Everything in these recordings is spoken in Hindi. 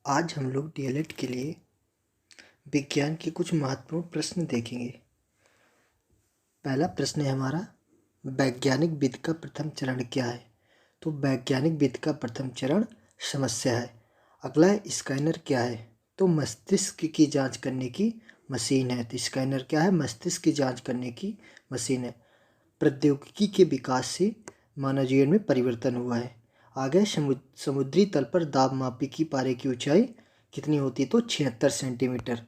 आज हम लोग डीएलएड के लिए विज्ञान के कुछ महत्वपूर्ण प्रश्न देखेंगे। पहला प्रश्न है हमारा, वैज्ञानिक विधि का प्रथम चरण क्या है? तो वैज्ञानिक विधि का प्रथम चरण समस्या है। अगला है स्कैनर क्या है? तो मस्तिष्क की जांच करने की मशीन है। तो स्कैनर क्या है? मस्तिष्क की जांच करने की मशीन है। प्रौद्योगिकी के विकास से मानव जीवन में परिवर्तन हुआ है। आगे समुद्री तल पर दाब मापी की पारे की ऊंचाई कितनी होती है? तो 76 सेंटीमीटर।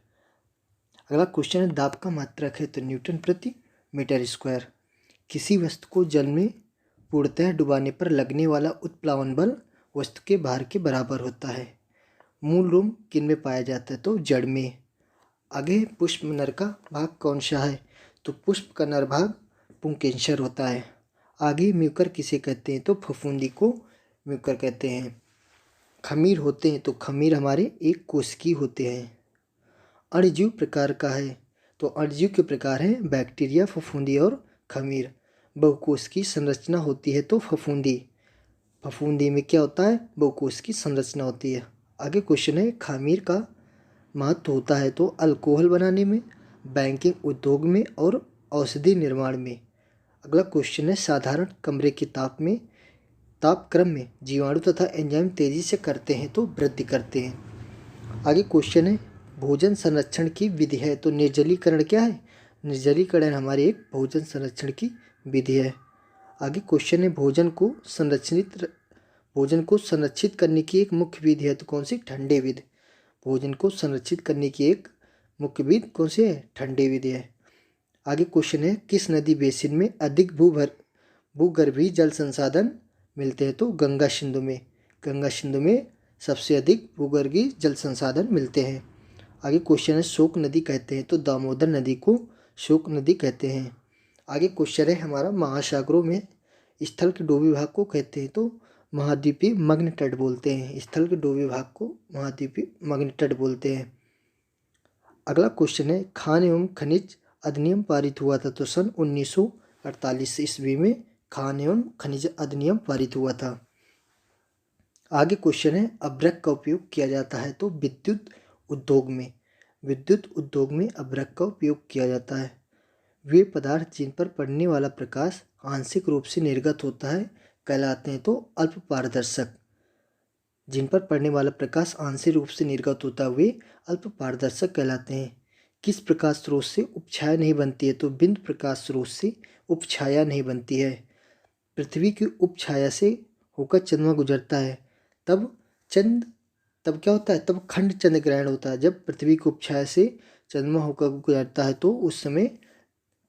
अगला क्वेश्चन है, दाब का मात्रक है तो न्यूटन प्रति मीटर स्क्वायर। किसी वस्तु को जल में पूर्णतः डुबाने पर लगने वाला उत्प्लावन बल वस्तु के भार के बराबर होता है। मूल रोम किन में पाया जाता है? तो जड़ में। आगे पुष्प में नर का भाग कौन सा है? तो पुष्प का नर भाग पुंकेसर होता है। आगे म्यूकर किसे कहते हैं? तो फफूंदी को म्यूकर कहते हैं। खमीर होते हैं तो खमीर हमारे एक कोशिकीय होते हैं। अणुजीव प्रकार का है तो अणुजीव के प्रकार हैं बैक्टीरिया, फफूंदी और खमीर। बहुकोश की संरचना होती है तो फफूंदी। फफूंदी में क्या होता है? बहुकोश की संरचना होती है। आगे क्वेश्चन है, खमीर का महत्व होता है तो अल्कोहल बनाने में, बैंकिंग उद्योग में और औषधि निर्माण में। अगला क्वेश्चन है, साधारण कमरे के तापक्रम में जीवाणु तथा एंजाइम तेजी से करते हैं तो वृद्धि करते हैं। आगे क्वेश्चन है, भोजन संरक्षण की विधि है तो निर्जलीकरण क्या है? निर्जलीकरण हमारी एक भोजन संरक्षण की विधि है। आगे क्वेश्चन है, भोजन को संरक्षित करने की एक मुख्य विधि है तो कौन सी? ठंडे विधि। भोजन को संरक्षित करने की एक मुख्य विधि कौन सी है? ठंडे विधि है। आगे क्वेश्चन है, किस नदी बेसिन में अधिक भूगर्भीय जल संसाधन मिलते हैं? तो गंगा सिंधु में। गंगा सिंधु में सबसे अधिक भूगर्भीय जल संसाधन मिलते हैं। आगे क्वेश्चन है, शोक नदी कहते हैं तो दामोदर नदी को शोक नदी कहते हैं। आगे क्वेश्चन है हमारा, महासागरों में स्थल के डोबी भाग को कहते हैं तो महाद्वीपीय मग्न तट बोलते हैं। स्थल के डोबी भाग को महाद्वीपीय मग्न तट बोलते हैं। अगला क्वेश्चन है, खान एवं खनिज अधिनियम पारित हुआ था तो सन 1948 ईस्वी में खान एवं खनिज अधिनियम पारित हुआ था। आगे क्वेश्चन है, अभ्रक का उपयोग किया जाता है तो विद्युत उद्योग में। विद्युत उद्योग में अभ्रक का उपयोग किया जाता है। वे पदार्थ जिन पर पड़ने वाला प्रकाश आंशिक रूप से निर्गत होता है कहलाते हैं तो अल्प पारदर्शक। जिन पर पड़ने वाला प्रकाश आंशिक रूप से निर्गत होता है वे अल्प पारदर्शक कहलाते हैं। किस प्रकाश स्रोत से उपछाया नहीं बनती है? तो बिंदु प्रकाश स्रोत से उपछाया नहीं बनती है। पृथ्वी की उपछाया से होकर चंद्रमा गुजरता है तब क्या होता है? तब खंड चंद्र ग्रहण होता है। जब पृथ्वी की उपछाया से चंद्रमा होकर गुजरता है तो उस समय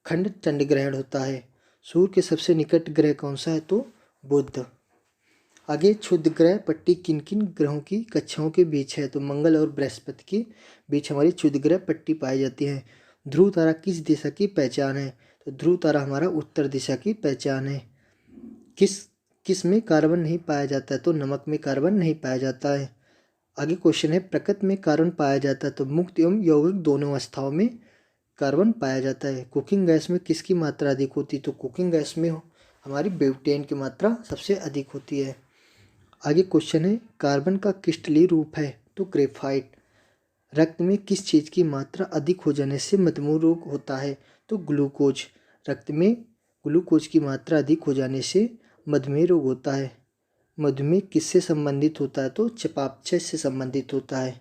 खंड चंद्र ग्रहण होता है। सूर्य के सबसे निकट ग्रह कौन सा है? तो बुध। आगे क्षुद्र ग्रह पट्टी किन किन ग्रहों की कक्षाओं के बीच है? तो मंगल और बृहस्पति के बीच हमारी क्षुद्र ग्रह पट्टी पाई जाती है। ध्रुव तारा किस दिशा की पहचान है? तो ध्रुव तारा हमारा उत्तर दिशा की पहचान है। किस में कार्बन नहीं पाया जाता है? तो नमक में कार्बन नहीं पाया जाता है। आगे क्वेश्चन है, प्रकृति में कार्बन पाया जाता है तो मुक्त एवं यौगिक दोनों अवस्थाओं में कार्बन पाया जाता है। कुकिंग गैस में किसकी मात्रा अधिक होती है? तो कुकिंग गैस में हमारी ब्यूटेन की मात्रा सबसे अधिक होती है। आगे क्वेश्चन है, कार्बन का क्रिस्टलीय रूप है तो ग्रेफाइट। रक्त में किस चीज़ की मात्रा अधिक हो जाने से मधुमेह रोग होता है? तो ग्लूकोज। रक्त में ग्लूकोज की मात्रा अधिक हो जाने से मधुमेह रोग होता है। मधुमेह किससे संबंधित होता है? तो चयापचय से संबंधित होता है।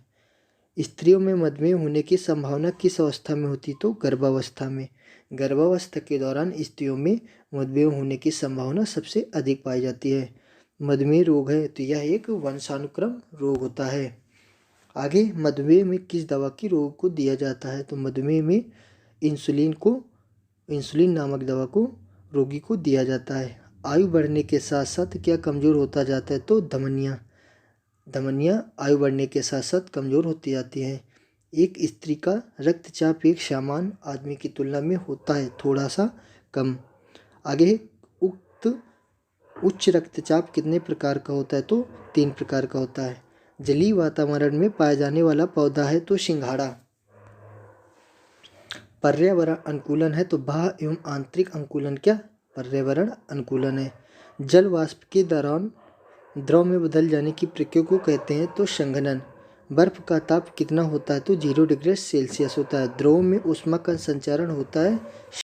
स्त्रियों में मधुमेह होने की संभावना किस अवस्था में होती है? तो गर्भावस्था में। गर्भावस्था के दौरान स्त्रियों में मधुमेह होने की संभावना सबसे अधिक पाई जाती है। मधुमेह रोग है तो यह एक वंशानुक्रम रोग होता है। आगे, मधुमेह में किस दवा की रोग को दिया जाता है? तो मधुमेह में इंसुलिन नामक दवा को रोगी को दिया जाता है। आयु बढ़ने के साथ साथ क्या कमज़ोर होता जाता है? तो धमनियाँ आयु बढ़ने के साथ साथ कमज़ोर होती जाती हैं। एक स्त्री का रक्तचाप एक सामान्य आदमी की तुलना में होता है थोड़ा सा कम। आगे, उच्च रक्तचाप कितने प्रकार का होता है? तो 3 प्रकार का होता है। जलीय वातावरण में पाया जाने वाला पौधा है तो सिंघाड़ा। पर्यावरण अनुकूलन है तो बाह्य एवं आंतरिक अनुकूलन क्या? पर्यावरण अनुकूलन है। जल वाष्प के दौरान द्रव में बदल जाने की प्रक्रिया को कहते हैं तो संघनन। बर्फ का ताप कितना होता है? तो 0 डिग्री सेल्सियस होता है। द्रव में ऊष्मा का संचारण होता है